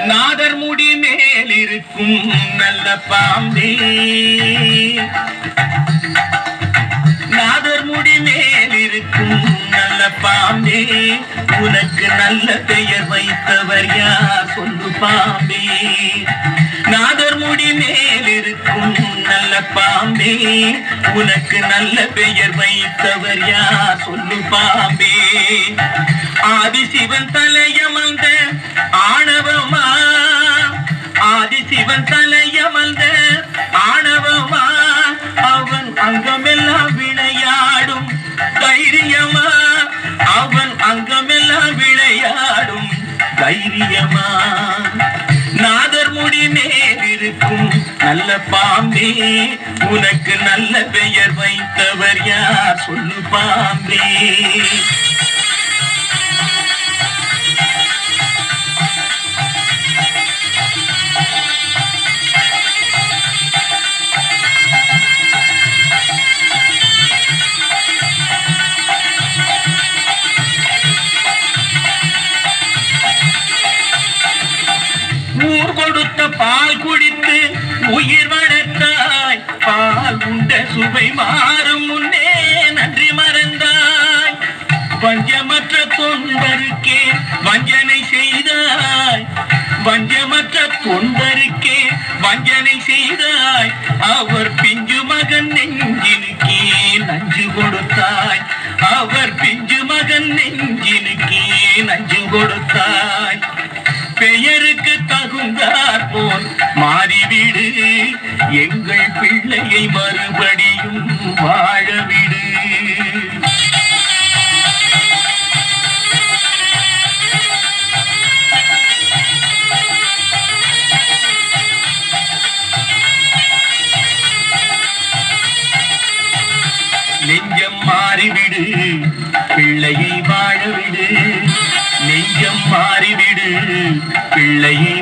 நாதர் முடி மேல் இருக்கும் நல்ல பாம்பே, நாதர் முடி மேல் இருக்கும் நல்ல பாம்பே, உனக்கு நல்ல பெயர் வைத்தவர் யார் சொல்லு பாம்பே. நாதர் முடி மேல் இருக்கும் நல்ல பாம்பே, உனக்கு நல்ல பெயர் வைத்தவர் யார் சொல்லு பாம்பே. ஆதிசிவன் தலையமர்ந்த ஆணவமா, ஆதிசிவன் தலையமர்ந்த ஆணவமா, அவன் அங்கமெல்லாம் விளையாடும் தைரியமா, அவன் அங்கமெல்லாம் விளையாடும் தைரியமா. நாதர் முடி மேல் இருக்கும் நல்ல பாம்பே, உனக்கு நல்ல பெயர் வைத்தவர் யார் சொல்லு பாம்பே. ஊர் கொடுத்த பால் குடித்து உயிர் வளர்த்தாய், பால் உண்ட சுவை மாறும் முன்னே நன்றி மறந்தாய். வஞ்சமற்ற தொண்டருக்கே வஞ்சனை செய்தாய், வஞ்சமற்ற தொண்டருக்கே வஞ்சனை செய்தாய். அவர் பிஞ்சு மகன் நெஞ்சினுக்கே நஞ்சு கொடுத்தாய், அவர் பிஞ்சு மகன் நெஞ்சினுக்கே நஞ்சு கொடுத்தாய். பெயருக்கு தகுந்தார் போல் மாறிவிடு, எங்கள் பிள்ளையை மறுபடியும் வாழவிடு. நெஞ்சம் மாறிவிடு, பிள்ளையை வாழவிடு. நெஞ்சம் மாறிவிடு, பிள்ளையை